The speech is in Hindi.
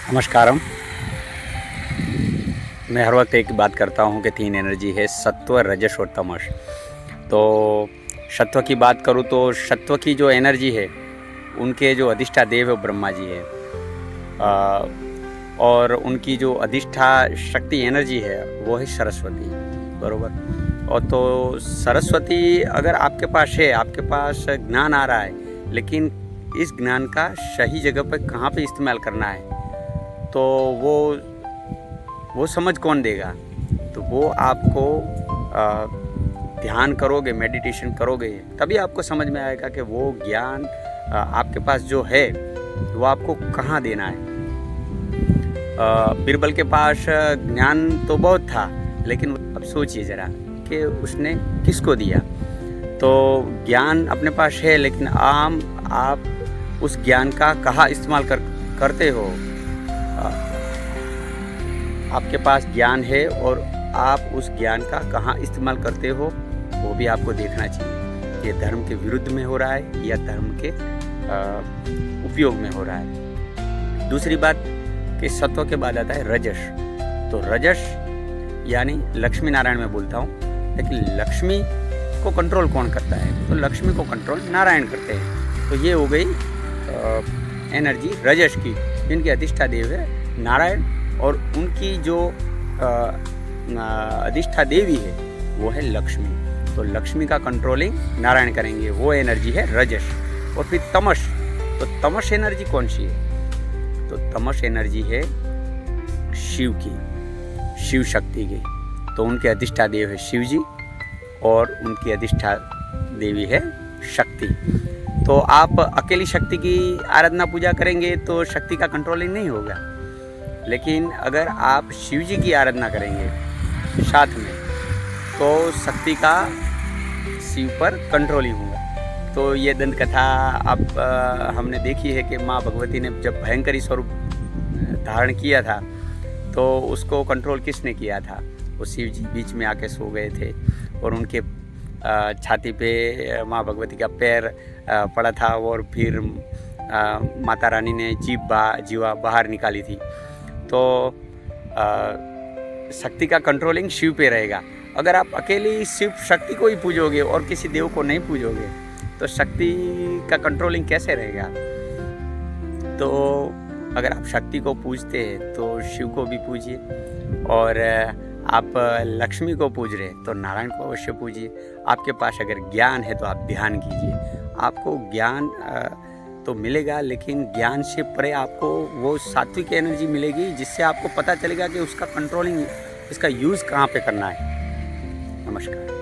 नमस्कारम। मैं हर वक्त एक ही बात करता हूँ कि तीन एनर्जी है, सत्व, रजस और तमस। तो सत्व की बात करूँ तो सत्व की जो एनर्जी है, उनके जो अधिष्ठा देव है वो ब्रह्मा जी है। और उनकी जो अधिष्ठा शक्ति एनर्जी है वो है सरस्वती, बरोबर। और तो सरस्वती अगर आपके पास है, आपके पास ज्ञान आ रहा है, लेकिन इस ज्ञान का सही जगह पर कहाँ पे इस्तेमाल करना है, तो वो समझ कौन देगा। तो वो आपको ध्यान करोगे, मेडिटेशन करोगे, तभी आपको समझ में आएगा कि वो ज्ञान आपके पास जो है वो आपको कहाँ देना है। बीरबल के पास ज्ञान तो बहुत था, लेकिन अब सोचिए ज़रा कि उसने किसको दिया। तो ज्ञान अपने पास है, लेकिन आप उस ज्ञान का कहाँ इस्तेमाल करते हो। आपके पास ज्ञान है और आप उस ज्ञान का कहाँ इस्तेमाल करते हो, वो भी आपको देखना चाहिए। ये धर्म के विरुद्ध में हो रहा है या धर्म के उपयोग में हो रहा है। दूसरी बात कि सत्व के बाद आता है रजस। तो रजस यानी लक्ष्मी नारायण में बोलता हूँ, लेकिन लक्ष्मी को कंट्रोल कौन करता है? तो लक्ष्मी को कंट्रोल नारायण करते हैं। तो ये हो गई एनर्जी रजस की, जिनकी अधिष्ठा देव है नारायण, और उनकी जो अधिष्ठा देवी है वो है लक्ष्मी। तो लक्ष्मी का कंट्रोलिंग नारायण करेंगे, वो एनर्जी है रजस। और फिर तमस। तो तमस एनर्जी कौन सी है? तो तमस एनर्जी है शिव की, शिव शक्ति की। तो उनके अधिष्ठा देव है शिव जी और उनकी अधिष्ठा देवी है शक्ति। तो आप अकेली शक्ति की आराधना पूजा करेंगे तो शक्ति का कंट्रोलिंग नहीं होगा, लेकिन अगर आप शिव जी की आराधना करेंगे साथ में, तो शक्ति का शिव पर कंट्रोलिंग होगा। तो ये दंत कथा आप हमने देखी है कि माँ भगवती ने जब भयंकर स्वरूप धारण किया था, तो उसको कंट्रोल किसने किया था? वो शिव जी बीच में आके सो गए थे और उनके छाती पे माँ भगवती का पैर पड़ा था, और फिर माता रानी ने जीवा बाहर निकाली थी। तो शक्ति का कंट्रोलिंग शिव पे रहेगा। अगर आप अकेली सिर्फ शक्ति को ही पूजोगे और किसी देव को नहीं पूजोगे, तो शक्ति का कंट्रोलिंग कैसे रहेगा? तो अगर आप शक्ति को पूजते हैं तो शिव को भी पूजिए, और आप लक्ष्मी को पूज रहे तो नारायण को अवश्य पूजिए। आपके पास अगर ज्ञान है तो आप ध्यान कीजिए। आपको ज्ञान तो मिलेगा, लेकिन ज्ञान से परे आपको वो सात्विक एनर्जी मिलेगी, जिससे आपको पता चलेगा कि उसका कंट्रोलिंग, इसका यूज़ कहाँ पे करना है। नमस्कार।